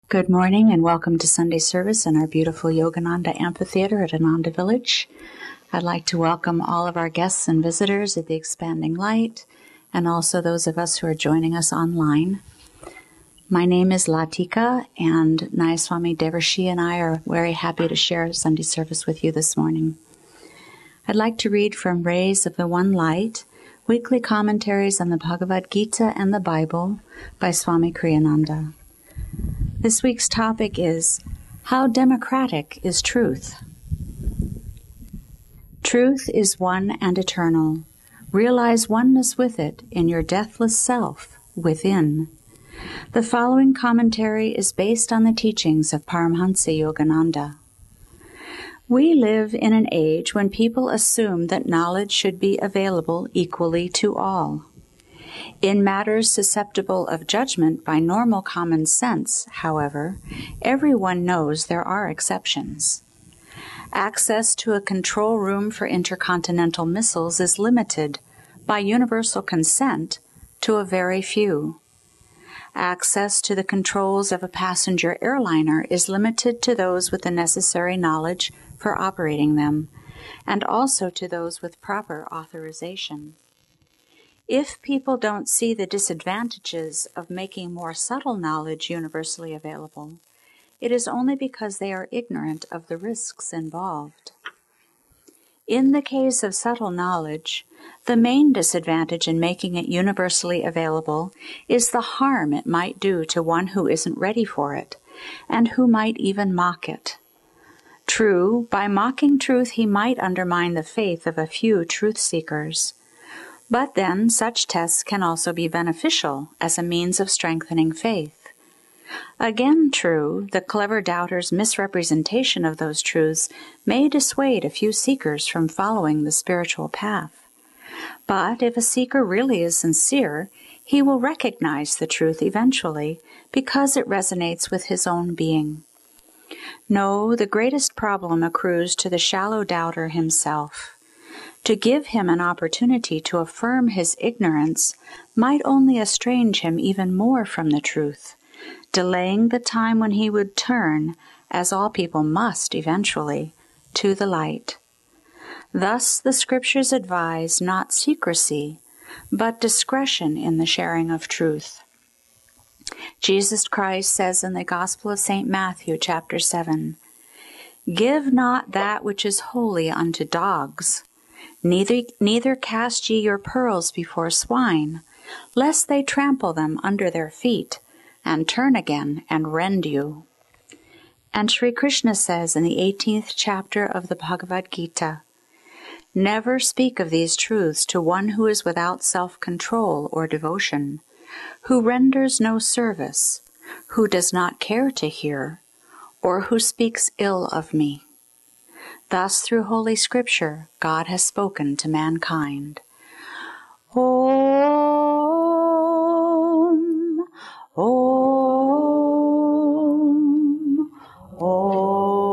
Good morning and welcome to Sunday service in our beautiful Yogananda Amphitheater at Ananda Village. I'd like to welcome all of our guests and visitors at the Expanding Light and also those of us who are joining us online. My name is Latika, and Nayaswami, Devarshi and I are very happy to share Sunday service with you this morning. I'd like to read from Rays of the One Light, Weekly Commentaries on the Bhagavad Gita and the Bible by Swami Kriyananda. This week's topic is, How Democratic is Truth? Truth is one and eternal. Realize oneness with it in your deathless self, within. The following commentary is based on the teachings of Paramhansa Yogananda. We live in an age when people assume that knowledge should be available equally to all. In matters susceptible of judgment by normal common sense, however, everyone knows there are exceptions. Access to a control room for intercontinental missiles is limited, by universal consent, to a very few. Access to the controls of a passenger airliner is limited to those with the necessary knowledge for operating them, and also to those with proper authorization. If people don't see the disadvantages of making more subtle knowledge universally available, it is only because they are ignorant of the risks involved. In the case of subtle knowledge, the main disadvantage in making it universally available is the harm it might do to one who isn't ready for it, and who might even mock it. True, by mocking truth he might undermine the faith of a few truth seekers. But then such tests can also be beneficial as a means of strengthening faith. Again true, the clever doubter's misrepresentation of those truths may dissuade a few seekers from following the spiritual path. But if a seeker really is sincere, he will recognize the truth eventually because it resonates with his own being. No, the greatest problem accrues to the shallow doubter himself. To give him an opportunity to affirm his ignorance might only estrange him even more from the truth, delaying the time when he would turn, as all people must eventually, to the light. Thus the scriptures advise not secrecy, but discretion in the sharing of truth. Jesus Christ says in the Gospel of St. Matthew, chapter 7, "Give not that which is holy unto dogs, neither cast ye your pearls before swine, lest they trample them under their feet, and turn again and rend you." And Sri Krishna says in the 18th chapter of the Bhagavad Gita, "Never speak of these truths to one who is without self-control or devotion, who renders no service, who does not care to hear, or who speaks ill of me." Thus, through Holy Scripture, God has spoken to mankind. Om, Om, Om.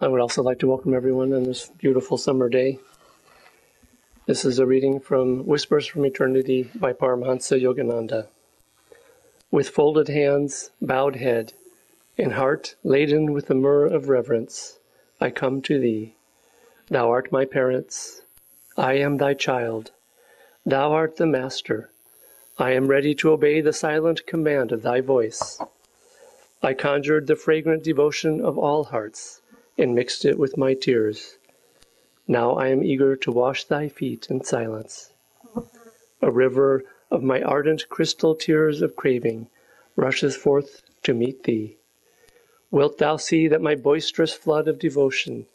I would also like to welcome everyone on this beautiful summer day. This is a reading from Whispers from Eternity by Paramhansa Yogananda. With folded hands, bowed head, and heart laden with the myrrh of reverence, I come to thee. Thou art my parents. I am thy child. Thou art the master. I am ready to obey the silent command of thy voice. I conjured the fragrant devotion of all hearts and mixed it with my tears. Now I am eager to wash thy feet in silence. A river of my ardent crystal tears of craving rushes forth to meet thee. Wilt thou see that my boisterous flood of devotion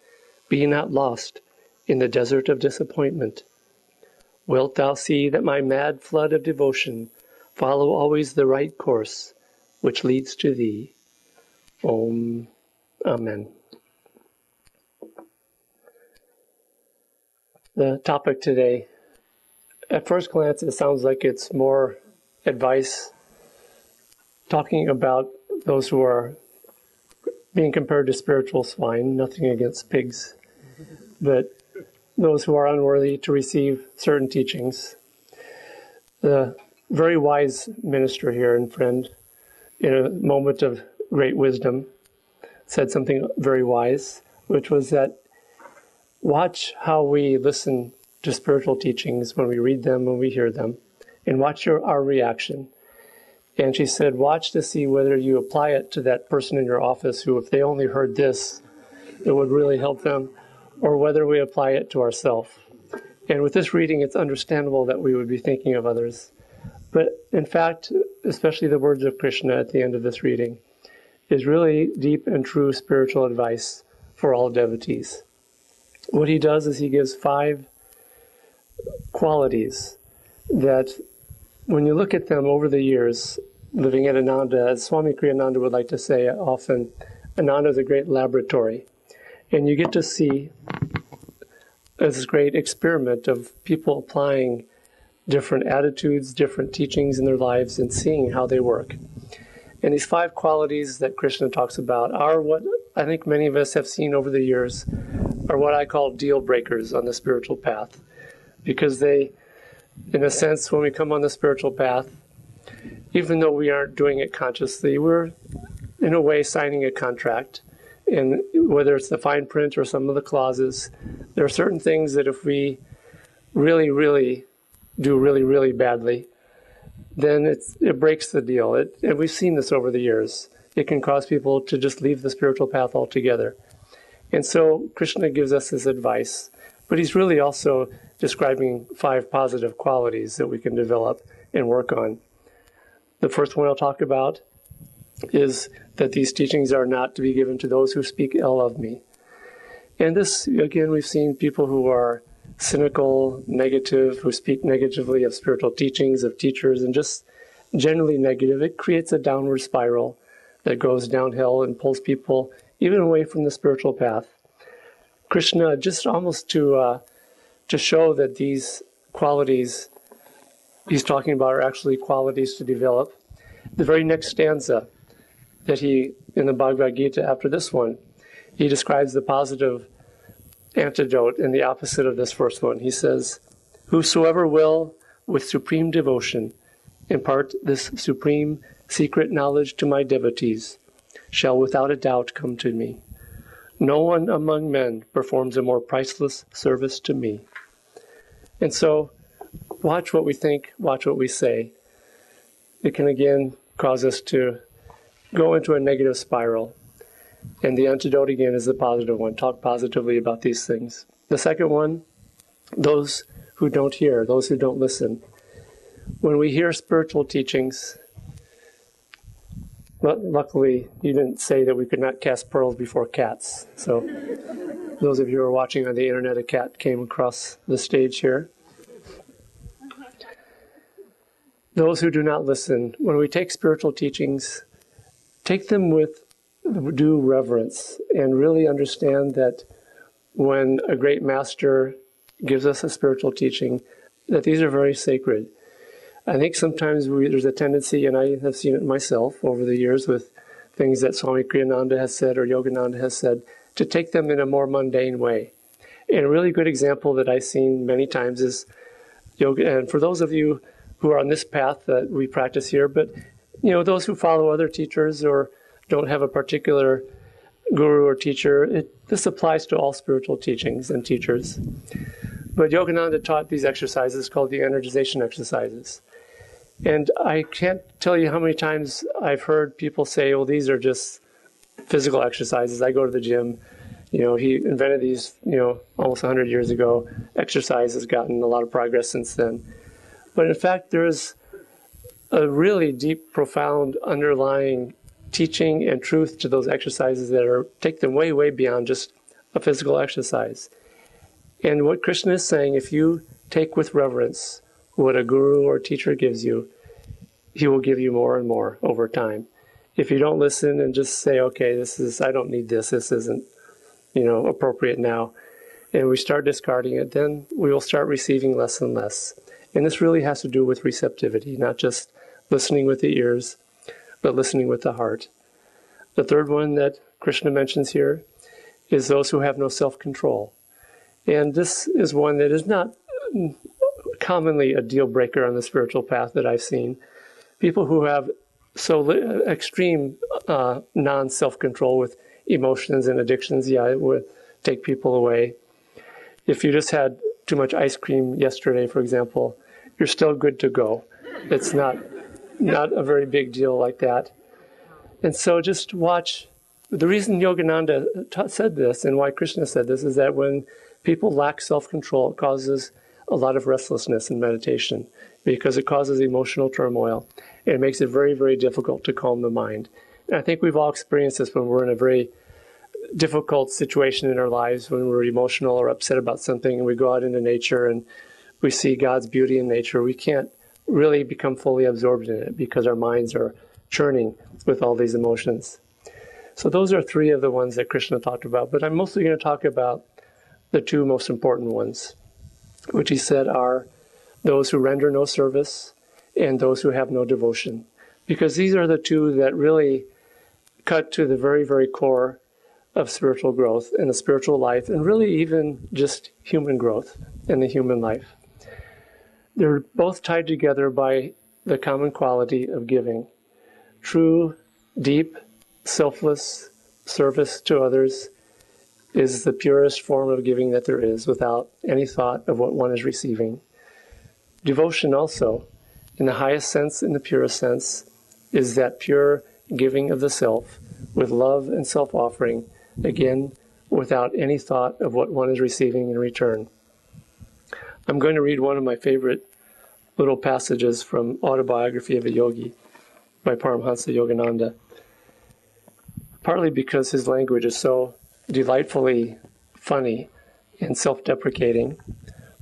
be not lost in the desert of disappointment? Wilt thou see that my mad flood of devotion follow always the right course, which leads to thee? Om. Amen. The topic today, at first glance, it sounds like it's more advice, talking about those who are being compared to spiritual swine, nothing against pigs, but those who are unworthy to receive certain teachings. The very wise minister here and friend, in a moment of great wisdom, said something very wise, which was that watch how we listen to spiritual teachings when we read them, when we hear them, and watch our reaction. And she said, watch to see whether you apply it to that person in your office who, if they only heard this, it would really help them, or whether we apply it to ourselves. And with this reading, it's understandable that we would be thinking of others. But in fact, especially the words of Krishna at the end of this reading, is really deep and true spiritual advice for all devotees. What he does is he gives 5 qualities that, when you look at them over the years, living at Ananda, as Swami Kriyananda would like to say often, Ananda is a great laboratory. And you get to see this great experiment of people applying different attitudes, different teachings in their lives, and seeing how they work. And these 5 qualities that Krishna talks about are what I think many of us have seen over the years are what I call deal breakers on the spiritual path. Because they, in a sense, when we come on the spiritual path, even though we aren't doing it consciously, we're in a way signing a contract. And whether it's the fine print or some of the clauses, there are certain things that if we really, really do really, really badly, then it breaks the deal. And we've seen this over the years. It can cause people to just leave the spiritual path altogether. And so Krishna gives us his advice, but he's really also describing 5 positive qualities that we can develop and work on. The first one I'll talk about is that these teachings are not to be given to those who speak ill of me. And this, again, we've seen people who are cynical, negative, who speak negatively of spiritual teachings, of teachers, and just generally negative. It creates a downward spiral that goes downhill and pulls people even away from the spiritual path. Krishna, just almost to show that these qualities he's talking about are actually qualities to develop, the very next stanza that he, in the Bhagavad Gita after this one, he describes the positive antidote and the opposite of this first one. He says, whosoever will, with supreme devotion, impart this supreme secret knowledge to my devotees, shall without a doubt come to me. No one among men performs a more priceless service to me. And so, watch what we think, watch what we say. It can again cause us to go into a negative spiral. And the antidote again is the positive one. Talk positively about these things. The second one, those who don't hear, those who don't listen. When we hear spiritual teachings, luckily you didn't say that we could not cast pearls before cats. So those of you who are watching on the internet, a cat came across the stage here. Those who do not listen, when we take spiritual teachings, take them with due reverence and really understand that when a great master gives us a spiritual teaching, that these are very sacred. I think sometimes there's a tendency, and I have seen it myself over the years with things that Swami Kriyananda has said or Yogananda has said, to take them in a more mundane way. And a really good example that I've seen many times is yoga. And for those of you who are on this path that we practice here, but those who follow other teachers or don't have a particular guru or teacher, this applies to all spiritual teachings and teachers. But Yogananda taught these exercises called the energization exercises. And I can't tell you how many times I've heard people say, well, these are just physical exercises. I go to the gym. He invented these, almost 100 years ago. Exercise has gotten a lot of progress since then. But in fact, there is a really deep, profound, underlying teaching and truth to those exercises that take them way, way beyond just a physical exercise. And what Krishna is saying, if you take with reverence what a guru or teacher gives you, he will give you more and more over time. If you don't listen and just say, okay, I don't need this isn't, appropriate now, and we start discarding it, then we will start receiving less and less. And this really has to do with receptivity, not just listening with the ears, but listening with the heart. The third one that Krishna mentions here is those who have no self-control. And this is one that is not commonly a deal breaker on the spiritual path that I've seen. People who have extreme non-self-control with emotions and addictions, it would take people away. If you just had too much ice cream yesterday, for example, you're still good to go. It's not a very big deal like that. And so just watch. The reason Yogananda said this and why Krishna said this is that when people lack self-control, it causes a lot of restlessness in meditation because it causes emotional turmoil. And it makes it very, very difficult to calm the mind. And I think we've all experienced this when we're in a very difficult situation in our lives, when we're emotional or upset about something, and we go out into nature and we see God's beauty in nature. We can't really become fully absorbed in it because our minds are churning with all these emotions. So those are three of the ones that Krishna talked about, but I'm mostly going to talk about the two most important ones, which he said are those who render no service and those who have no devotion, because these are the two that really cut to the very, very core of spiritual growth and the spiritual life, and really even just human growth in the human life. They're both tied together by the common quality of giving. True, deep, selfless service to others is the purest form of giving that there is, without any thought of what one is receiving. Devotion also, in the highest sense, in the purest sense, is that pure giving of the self with love and self-offering, again, without any thought of what one is receiving in return. I'm going to read one of my favorite little passages from Autobiography of a Yogi by Paramhansa Yogananda, partly because his language is so delightfully funny and self-deprecating,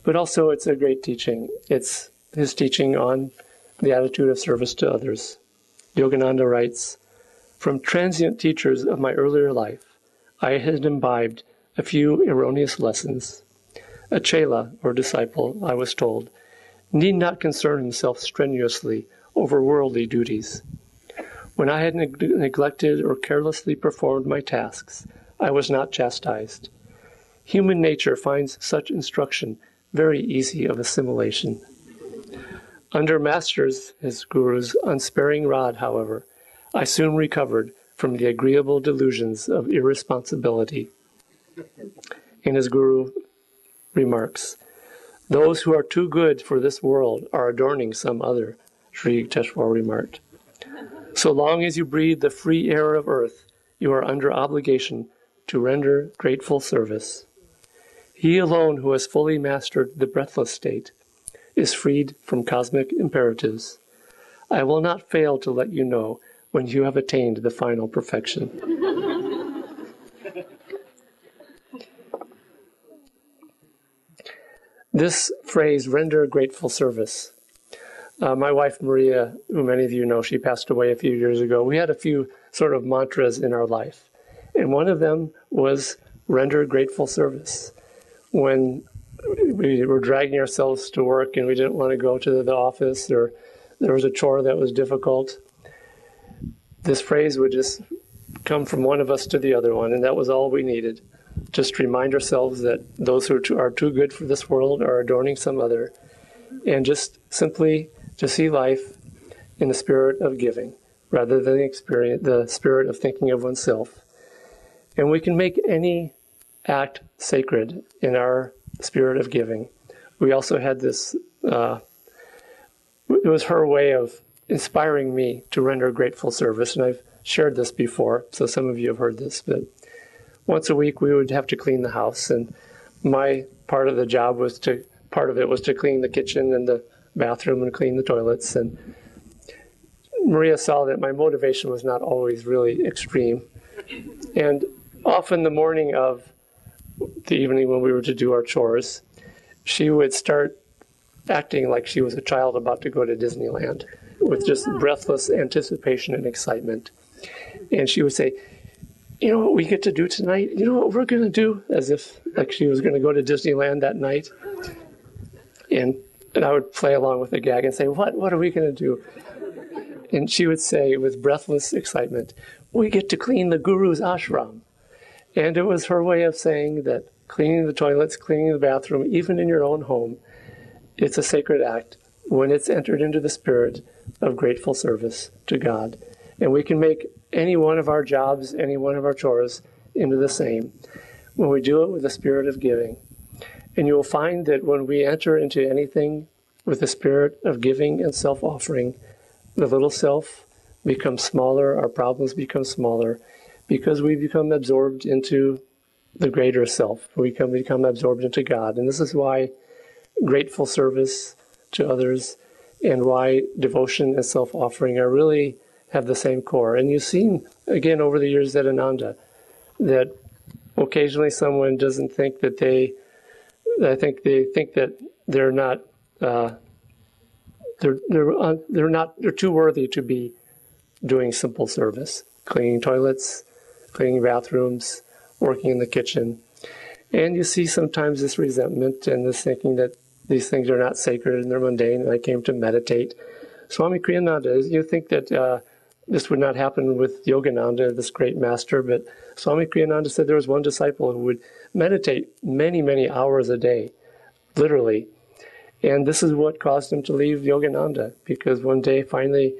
but also it's a great teaching. It's his teaching on the attitude of service to others. Yogananda writes, "From transient teachers of my earlier life, I had imbibed a few erroneous lessons. A chela, or disciple, I was told, need not concern himself strenuously over worldly duties. When I had neglected or carelessly performed my tasks, I was not chastised. Human nature finds such instruction very easy of assimilation. Under masters, his guru's unsparing rod, however, I soon recovered from the agreeable delusions of irresponsibility." And his guru remarks, "Those who are too good for this world are adorning some other," Sri Yukteswar remarked. "So long as you breathe the free air of earth, you are under obligation to render grateful service. He alone who has fully mastered the breathless state is freed from cosmic imperatives. I will not fail to let you know when you have attained the final perfection." This phrase, render grateful service. My wife, Maria, who many of you know, she passed away a few years ago. We had a few sort of mantras in our life. And one of them was render grateful service. When we were dragging ourselves to work and we didn't want to go to the office, or there was a chore that was difficult, this phrase would just come from one of us to the other one, and that was all we needed. Just remind ourselves that those who are too good for this world are adorning some other, and just simply to see life in the spirit of giving, rather than the spirit of thinking of oneself. And we can make any act sacred in our spirit of giving. We also had this, it was her way of inspiring me to render grateful service, and I've shared this before, so some of you have heard this, but once a week we would have to clean the house, and my part of the job was to clean the kitchen and the bathroom and clean the toilets. And Maria saw that my motivation was not always really extreme. And often the morning of the evening when we were to do our chores, she would start acting like she was a child about to go to Disneyland with just breathless anticipation and excitement. And she would say, "You know what we get to do tonight? You know what we're going to do?" As if like she was going to go to Disneyland that night. And I would play along with the gag and say, What are we going to do?" And she would say with breathless excitement, we get to clean the guru's ashram. And it was her way of saying that cleaning the toilets, cleaning the bathroom, even in your own home, it's a sacred act when it's entered into the spirit of grateful service to God. And we can make any one of our jobs, any one of our chores into the same when we do it with a spirit of giving. And you will find that when we enter into anything with a spirit of giving and self-offering, the little self becomes smaller, our problems become smaller, because we become absorbed into the greater self. We become absorbed into God. And this is why grateful service to others and why devotion and self-offering are really have the same core. And you've seen, again, over the years at Ananda, that occasionally someone doesn't think that they think that they're not, they're too worthy to be doing simple service, cleaning toilets, cleaning bathrooms, working in the kitchen. And you see sometimes this resentment and this thinking that these things are not sacred and they're mundane, and I came to meditate. Swami Kriyananda, you think that this would not happen with Yogananda, this great master, but Swami Kriyananda said there was one disciple who would meditate many, many hours a day, literally. And this is what caused him to leave Yogananda, because one day finally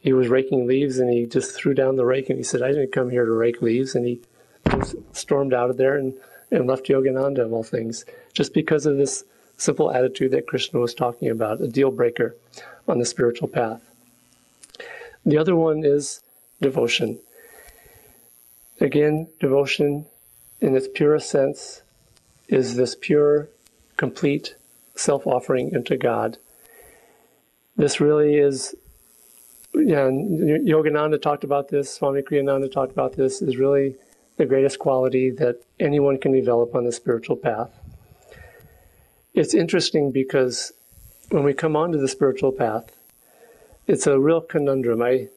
he was raking leaves and he just threw down the rake and he said, I didn't come here to rake leaves. And he just stormed out of there and left Yogananda of all things, just because of this simple attitude that Krishna was talking about, a deal breaker on the spiritual path. The other one is devotion. Again, devotion in its purest sense is this pure, complete self-offering into God. This really is, Yogananda talked about this, Swami Kriyananda talked about this, is really the greatest quality that anyone can develop on the spiritual path. It's interesting because when we come onto the spiritual path, it's a real conundrum. I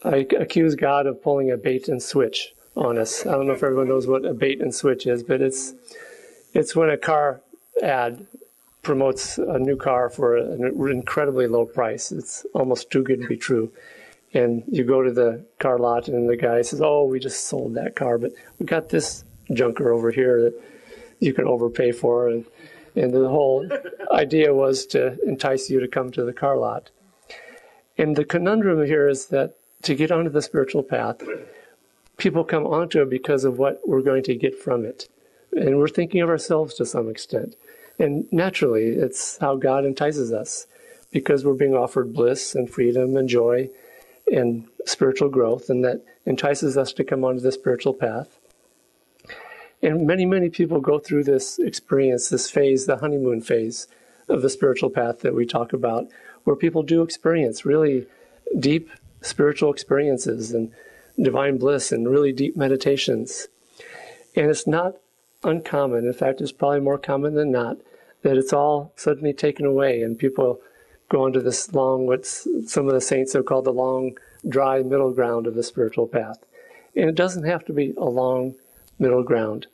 accuse God of pulling a bait and switch on us. I don't know if everyone knows what a bait and switch is, but it's when a car ad promotes a new car for an incredibly low price. It's almost too good to be true. And you go to the car lot and the guy says, oh, we just sold that car, but we got this junker over here that you can overpay for. And the whole idea was to entice you to come to the car lot. And the conundrum here is that to get onto the spiritual path, people come onto it because of what we're going to get from it. And we're thinking of ourselves to some extent. And naturally, it's how God entices us, because we're being offered bliss and freedom and joy and spiritual growth, and that entices us to come onto the spiritual path. And many, many people go through this experience, this phase, the honeymoon phase of the spiritual path that we talk about, where people do experience really deep spiritual experiences and divine bliss and really deep meditations. And it's not uncommon, in fact, it's probably more common than not, that it's all suddenly taken away and people go into this long, what some of the saints have called the long, dry middle ground of the spiritual path. And it doesn't have to be a long middle ground.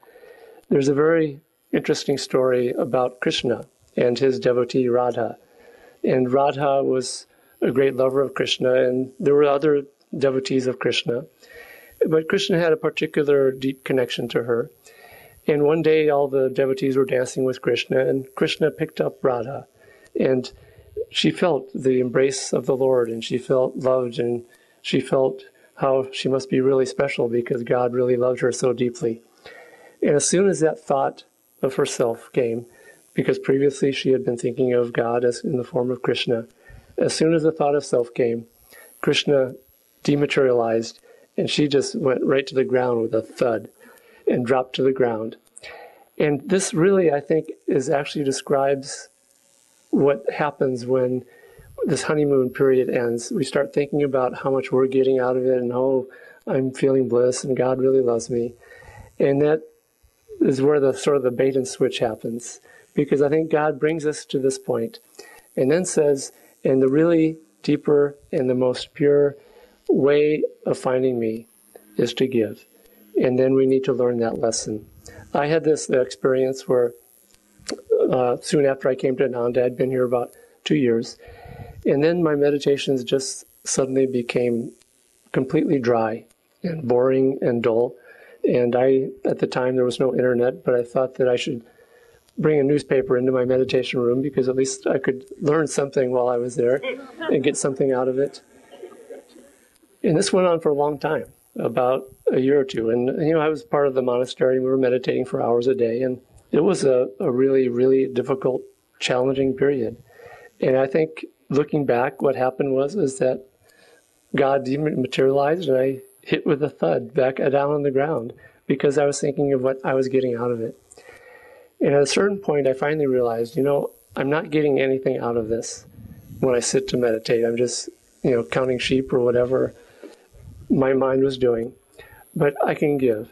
There's a very interesting story about Krishna and his devotee Radha. And Radha was a great lover of Krishna, and there were other devotees of Krishna. But Krishna had a particular deep connection to her. And one day all the devotees were dancing with Krishna, and Krishna picked up Radha. And she felt the embrace of the Lord, and she felt loved, and she felt how she must be really special because God really loved her so deeply. And as soon as that thought of herself came, because previously she had been thinking of God as in the form of Krishna, as soon as the thought of self came, Krishna dematerialized, and she just went right to the ground with a thud and dropped to the ground. And this really, I think, actually describes what happens when this honeymoon period ends. We start thinking about how much we're getting out of it, and oh, I'm feeling bliss, and God really loves me. And that is where the sort of the bait and switch happens. Because I think God brings us to this point and then says, and the really deeper and the most pure way of finding me is to give. And then we need to learn that lesson. I had this experience where soon after I came to Ananda, I'd been here about 2 years, and then my meditations just suddenly became completely dry and boring and dull. And at the time, there was no internet, but I thought that I should bring a newspaper into my meditation room because at least I could learn something while I was there and get something out of it. And this went on for a long time, about a year or two. And, I was part of the monastery. We were meditating for hours a day. And it was a really, really difficult, challenging period. And I think looking back, what happened was that God dematerialized and I hit with a thud back down on the ground because I was thinking of what I was getting out of it. And at a certain point, I finally realized, I'm not getting anything out of this when I sit to meditate. I'm just, counting sheep or whatever my mind was doing. But I can give.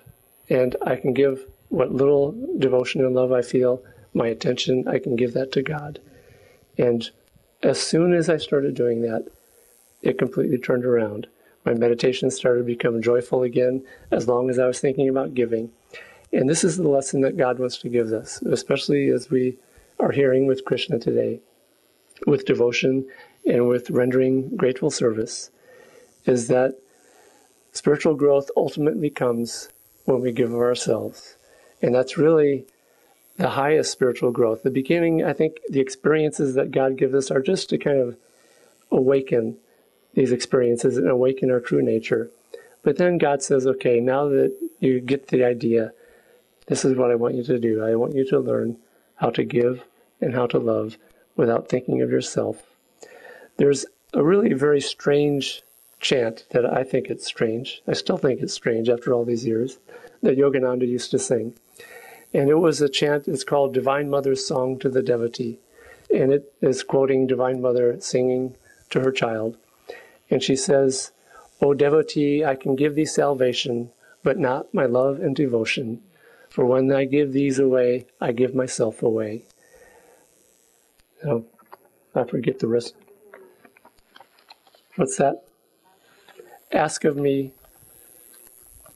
And I can give what little devotion and love I feel, my attention, I can give that to God. And as soon as I started doing that, it completely turned around. My meditation started to become joyful again, as long as I was thinking about giving. And this is the lesson that God wants to give us, especially as we are hearing with Krishna today, with devotion and with rendering grateful service, is that spiritual growth ultimately comes when we give of ourselves. And that's really the highest spiritual growth. The beginning, I think the experiences that God gives us are just to kind of awaken these experiences and awaken our true nature. But then God says, okay, now that you get the idea, this is what I want you to do. I want you to learn how to give and how to love without thinking of yourself. There's a really very strange chant that I think it's strange. I still think it's strange after all these years, that Yogananda used to sing. And it was a chant, it's called Divine Mother's Song to the Devotee. And it is quoting Divine Mother singing to her child. And she says, O devotee, I can give thee salvation, but not my love and devotion. For when I give these away, I give myself away. Oh, I forget the rest. What's that? Ask of me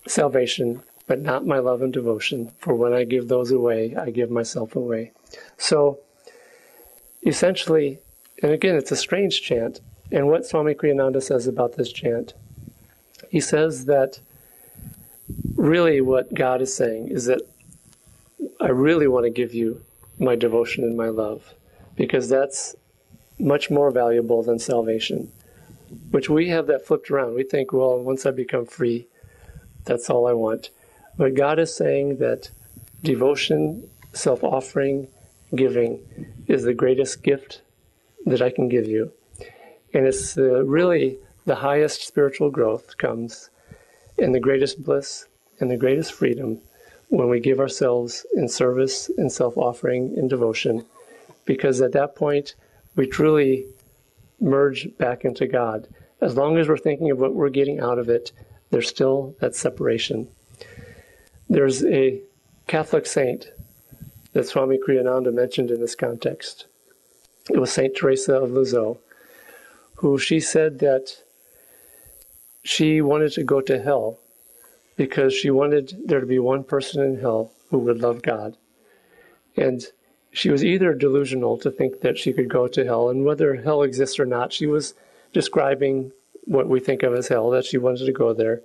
salvation, but not my love and devotion. For when I give those away, I give myself away. So, essentially, and again, it's a strange chant. And what Swami Kriyananda says about this chant, he says that really what God is saying is that I really want to give you my devotion and my love, because that's much more valuable than salvation, which we have that flipped around. We think, well, once I become free, that's all I want. But God is saying that devotion, self-offering, giving is the greatest gift that I can give you. And it's really the highest spiritual growth comes and the greatest bliss and the greatest freedom when we give ourselves in service and self-offering and devotion, because at that point we truly merge back into God. As long as we're thinking of what we're getting out of it, there's still that separation. There's a Catholic saint that Swami Kriyananda mentioned in this context. It was Saint Teresa of Lisieux, who she said that she wanted to go to hell because she wanted there to be one person in hell who would love God. And she was either delusional to think that she could go to hell, and whether hell exists or not, she was describing what we think of as hell, that she wanted to go there.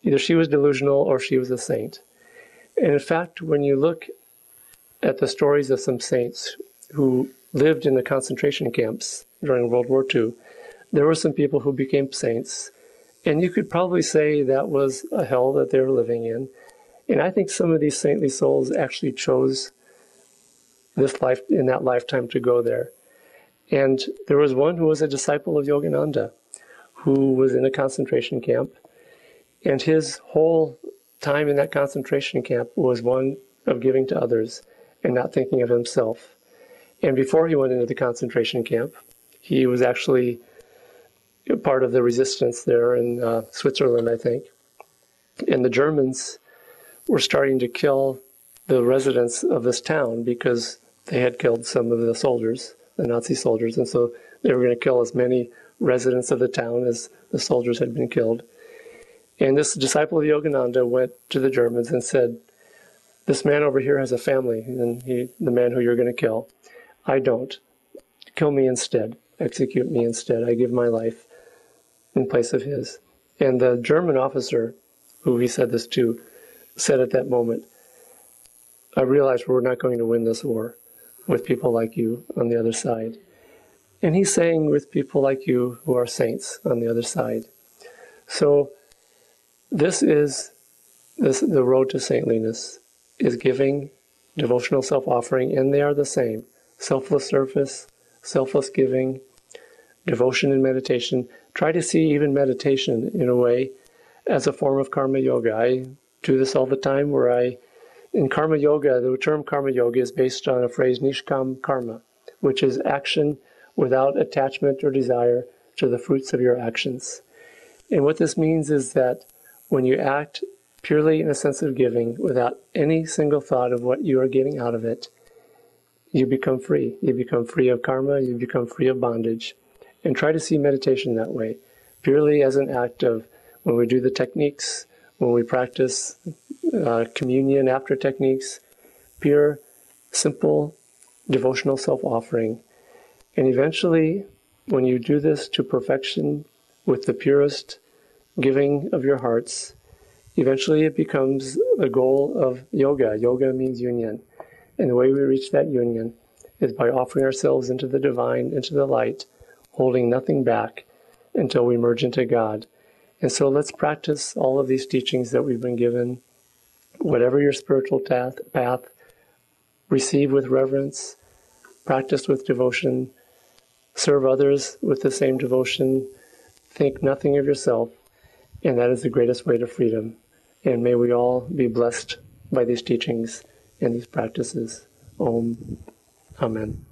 Either she was delusional or she was a saint. And in fact, when you look at the stories of some saints who lived in the concentration camps during World War II, there were some people who became saints, and you could probably say that was a hell that they were living in. And I think some of these saintly souls actually chose this life, in that lifetime, to go there. And there was one who was a disciple of Yogananda, who was in a concentration camp, and his whole time in that concentration camp was one of giving to others and not thinking of himself. And before he went into the concentration camp, he was actually part of the resistance there in Switzerland, I think. And the Germans were starting to kill the residents of this town because they had killed some of the soldiers, the Nazi soldiers, and so they were going to kill as many residents of the town as the soldiers had been killed. And this disciple of Yogananda went to the Germans and said, this man over here has a family, and the man who you're going to kill. I don't. Kill me instead. Execute me instead. I give my life in place of his. And the German officer who he said this to said at that moment, I realize we're not going to win this war with people like you on the other side. And he's saying with people like you who are saints on the other side. So this is the road to saintliness, is giving, devotional self-offering, and they are the same. Selfless service, selfless giving, devotion and meditation. Try to see even meditation in a way as a form of karma yoga. I do this all the time where in karma yoga, the term karma yoga is based on a phrase nishkam karma, which is action without attachment or desire to the fruits of your actions. And what this means is that when you act purely in a sense of giving, without any single thought of what you are getting out of it, you become free. You become free of karma, you become free of bondage. And try to see meditation that way, purely as an act of when we do the techniques, when we practice communion after techniques, pure, simple, devotional self-offering. And eventually, when you do this to perfection with the purest giving of your hearts, eventually it becomes the goal of yoga. Yoga means union. And the way we reach that union is by offering ourselves into the divine, into the light, holding nothing back until we merge into God. And so let's practice all of these teachings that we've been given. Whatever your spiritual path, receive with reverence, practice with devotion, serve others with the same devotion, think nothing of yourself, and that is the greatest way to freedom. And may we all be blessed by these teachings and these practices. Om. Amen.